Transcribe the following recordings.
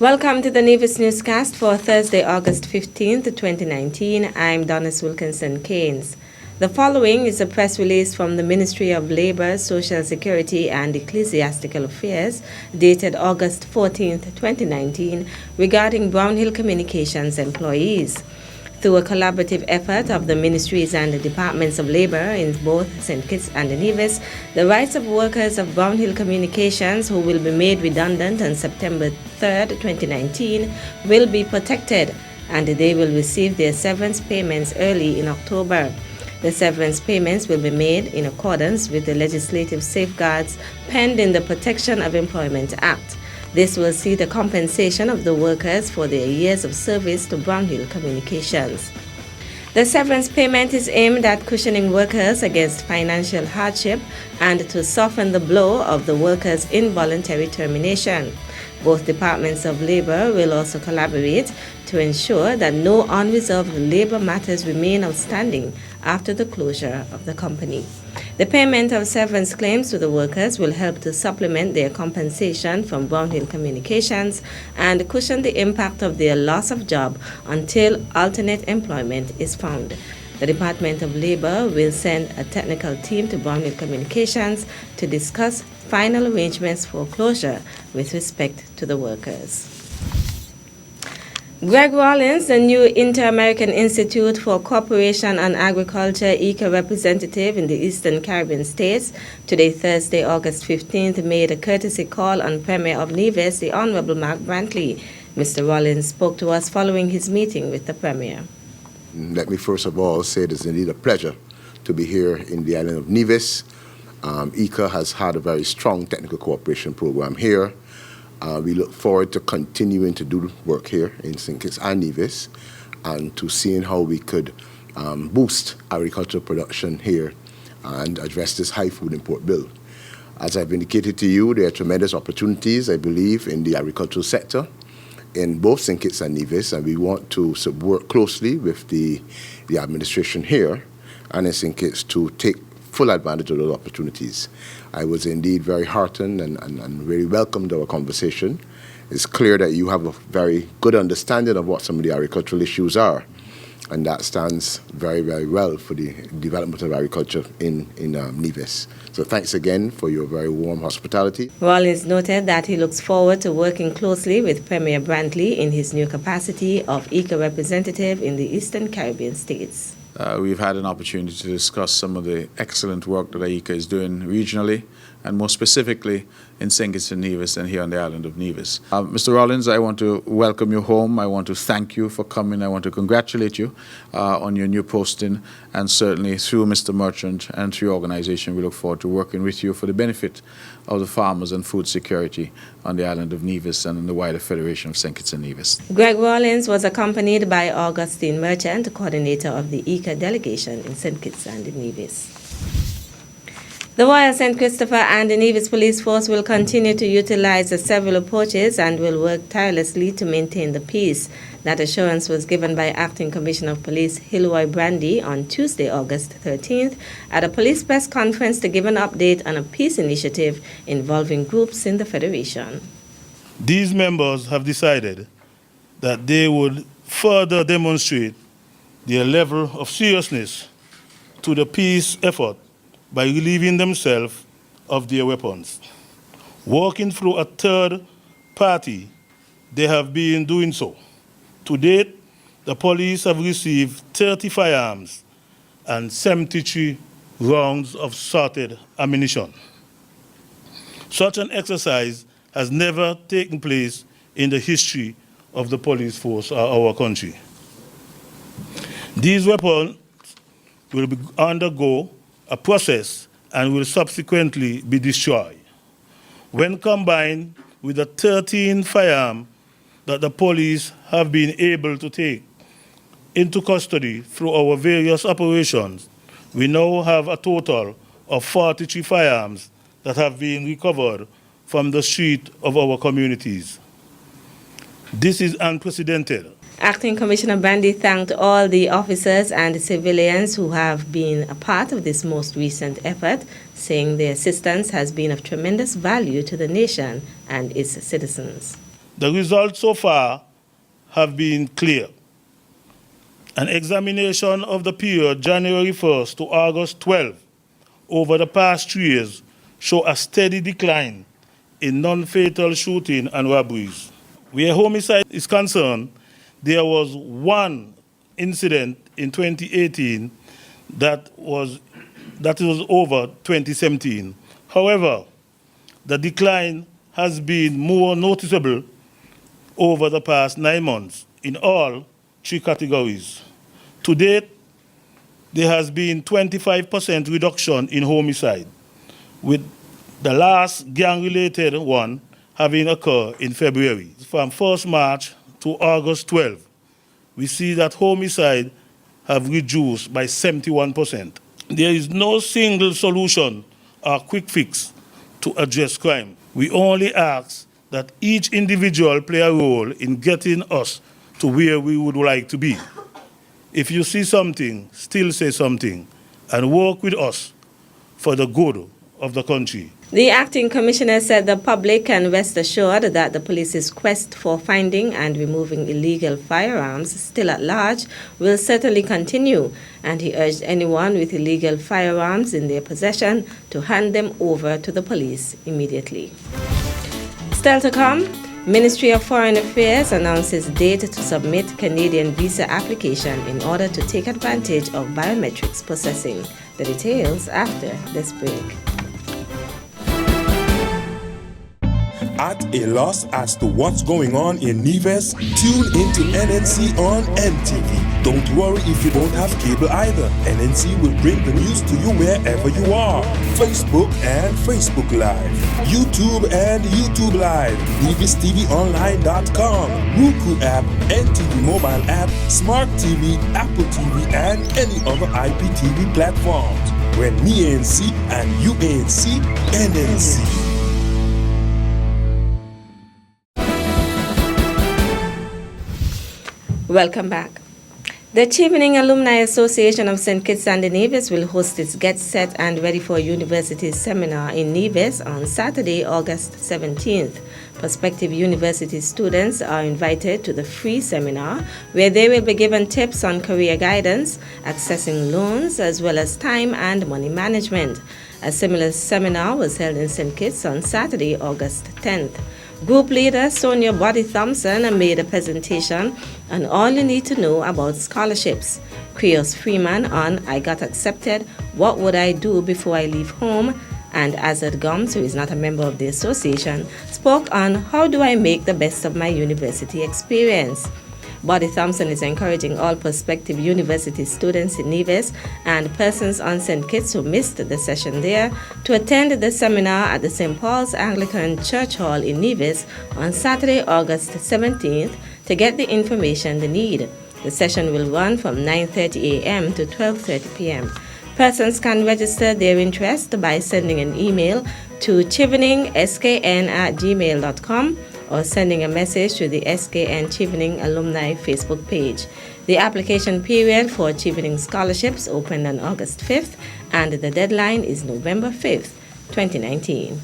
Welcome to the Nevis Newscast for Thursday, August 15th, 2019. I'm Donis Wilkinson Keynes. The following is a press release from the Ministry of Labour, Social Security and Ecclesiastical Affairs dated August 14th, 2019 regarding Brownhill Communications employees. Through a collaborative effort of the ministries and the departments of labor in both St. Kitts and Nevis, the rights of workers of Brownhill Communications who will be made redundant on September 3rd, 2019 will be protected, and they will receive their severance payments early in October. The severance payments will be made in accordance with the legislative safeguards penned in the Protection of Employment Act. This will see the compensation of the workers for their years of service to Brownhill Communications. The severance payment is aimed at cushioning workers against financial hardship and to soften the blow of the workers' involuntary termination. Both departments of labor will also collaborate to ensure that no unresolved labor matters remain outstanding after the closure of the company. The payment of severance claims to the workers will help to supplement their compensation from Brownhill Communications and cushion the impact of their loss of job until alternate employment is found. The Department of Labor will send a technical team to Brownhill Communications to discuss final arrangements for closure with respect to the workers. Greg Rawlins, the new Inter-American Institute for Cooperation and Agriculture ECA representative in the Eastern Caribbean states, today Thursday, August 15th, made a courtesy call on Premier of Nevis, the Honorable Mark Brantley. Mr. Rawlins spoke to us following his meeting with the Premier. Let me first of all say it is indeed a pleasure to be here in the island of Nevis. ECA has had a very strong technical cooperation program here. We look forward to continuing to do work here in St. Kitts and Nevis and to seeing how we could boost agricultural production here and address this high food import bill. As I've indicated to you, there are tremendous opportunities, I believe, in the agricultural sector in both St. Kitts and Nevis, and we want to work closely with the administration here and in St. Kitts to take full advantage of those opportunities. I was indeed very heartened and really welcomed our conversation. It's clear that you have a very good understanding of what some of the agricultural issues are, and that stands very, very well for the development of agriculture in Nevis. So thanks again for your very warm hospitality. Rawlins noted that he looks forward to working closely with Premier Brantley in his new capacity of ECA representative in the Eastern Caribbean states. We've had an opportunity to discuss some of the excellent work that ECA is doing regionally, and more specifically in St. Kitts and Nevis and here on the island of Nevis. Mr. Rawlins, I want to welcome you home. I want to thank you for coming. I want to congratulate you on your new posting, and certainly through Mr. Merchant and through your organization, we look forward to working with you for the benefit of the farmers and food security on the island of Nevis and in the wider Federation of St. Kitts and Nevis. Greg Rawlins was accompanied by Augustine Merchant, coordinator of the ECA delegation in St. Kitts and Nevis. The Royal St. Christopher and the Nevis Police Force will continue to utilize the several approaches and will work tirelessly to maintain the peace. That assurance was given by Acting Commissioner of Police Hilroy Brandy on Tuesday, August 13th, at a police press conference to give an update on a peace initiative involving groups in the Federation. These members have decided that they would further demonstrate their level of seriousness to the peace effort by relieving themselves of their weapons. Working through a third party, they have been doing so. To date, the police have received 30 firearms and 73 rounds of sorted ammunition. Such an exercise has never taken place in the history of the police force or our country. These weapons will undergo a process and will subsequently be destroyed. When combined with the 13 firearms that the police have been able to take into custody through our various operations, we now have a total of 43 firearms that have been recovered from the street of our communities. This is unprecedented. Acting Commissioner Brandy thanked all the officers and civilians who have been a part of this most recent effort, saying their assistance has been of tremendous value to the nation and its citizens. The results so far have been clear. An examination of the period January 1st to August 12th over the past 3 years show a steady decline in non-fatal shooting and robberies. Where homicide is concerned, there was one incident in 2018 that was over 2017. However, the decline has been more noticeable over the past 9 months in all 3 categories. To date, there has been 25% reduction in homicide, with the last gang-related one having occurred in February. From 1st March to August 12, we see that homicide have reduced by 71%. There is no single solution or quick fix to address crime. We only ask that each individual play a role in getting us to where we would like to be. If you see something, still say something, and work with us for the good of the country. The acting commissioner said the public can rest assured that the police's quest for finding and removing illegal firearms still at large will certainly continue, and he urged anyone with illegal firearms in their possession to hand them over to the police immediately. Still to come, Ministry of Foreign Affairs announces date to submit Canadian visa application in order to take advantage of biometrics processing. The details after this break. At a loss as to what's going on in Nevis? Tune into NNC on NTV. Don't worry if you don't have cable either. NNC will bring the news to you wherever you are. Facebook and Facebook Live. YouTube and YouTube Live. NevisTVOnline.com. Roku app, NTV mobile app, Smart TV, Apple TV, and any other IPTV platforms. When me ANC and you ANC, NNC. Welcome back. The Chevening Alumni Association of St. Kitts and Nevis will host its Get Set and Ready for University seminar in Nevis on Saturday, August 17th. Prospective university students are invited to the free seminar, where they will be given tips on career guidance, accessing loans, as well as time and money management. A similar seminar was held in St. Kitts on Saturday, August 10th. Group leader Sonia Body Thompson made a presentation on all you need to know about scholarships. Creos Freeman on I Got Accepted, What Would I Do Before I Leave Home? And Azad Gums, who is not a member of the association, spoke on How Do I Make the Best of My University Experience? Body Thompson is encouraging all prospective university students in Nevis and persons on St. Kitts who missed the session there to attend the seminar at the St. Paul's Anglican Church Hall in Nevis on Saturday, August 17th to get the information they need. The session will run from 9:30 a.m. to 12:30 p.m. Persons can register their interest by sending an email to cheveningskn@gmail.com or sending a message to the SKN Chevening Alumni Facebook page. The application period for Chevening scholarships opened on August 5th, and the deadline is November 5th, 2019.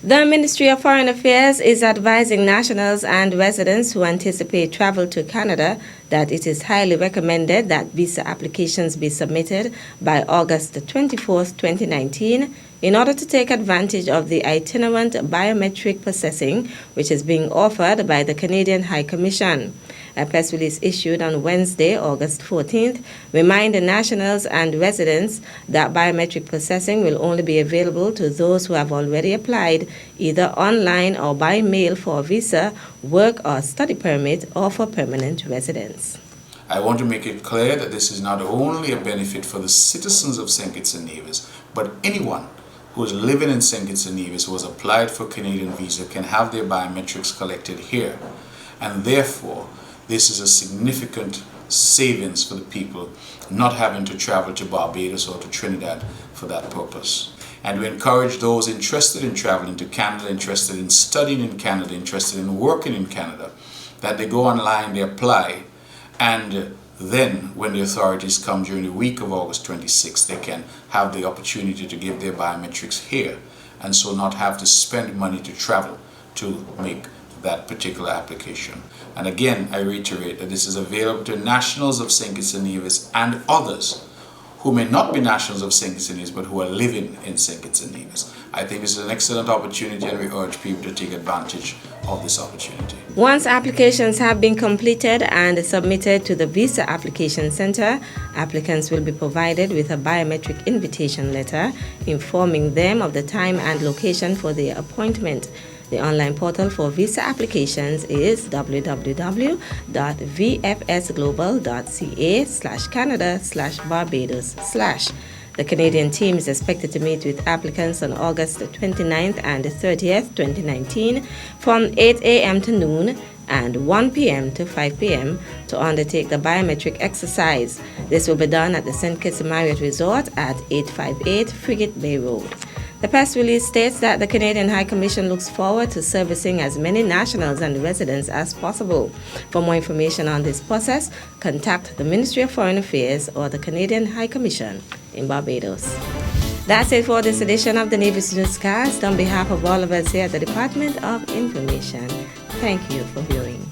The Ministry of Foreign Affairs is advising nationals and residents who anticipate travel to Canada that it is highly recommended that visa applications be submitted by August 24th, 2019, in order to take advantage of the itinerant biometric processing which is being offered by the Canadian High Commission. A press release issued on Wednesday, August 14th, reminded nationals and residents that biometric processing will only be available to those who have already applied either online or by mail for a visa, work or study permit, or for permanent residence. I want to make it clear that this is not only a benefit for the citizens of St. Kitts and Nevis, but anyone who is living in St. Kitts and Nevis who has applied for Canadian visa can have their biometrics collected here. And therefore, this is a significant savings for the people not having to travel to Barbados or to Trinidad for that purpose. And we encourage those interested in traveling to Canada, interested in studying in Canada, interested in working in Canada, that they go online, they apply, and then when the authorities come during the week of August 26th, they can have the opportunity to give their biometrics here, and so not have to spend money to travel to make that particular application. And again, I reiterate that this is available to nationals of St. Kitts and Nevis and others who may not be nationals of St. Kitts and Nevis but who are living in St. Kitts and Nevis. I think this is an excellent opportunity, and we urge people to take advantage of this opportunity. Once applications have been completed and submitted to the Visa Application Center, applicants will be provided with a biometric invitation letter informing them of the time and location for their appointment. The online portal for visa applications is www.vfsglobal.ca/Canada/Barbados/. The Canadian team is expected to meet with applicants on August 29th and 30th, 2019 from 8 a.m. to noon and 1 p.m. to 5 p.m. to undertake the biometric exercise. This will be done at the St. Kitts Marriott Resort at 858 Frigate Bay Road. The press release states that the Canadian High Commission looks forward to servicing as many nationals and residents as possible. For more information on this process, contact the Ministry of Foreign Affairs or the Canadian High Commission in Barbados. That's it for this edition of the Nevis Newscast. On behalf of all of us here at the Department of Information, thank you for viewing.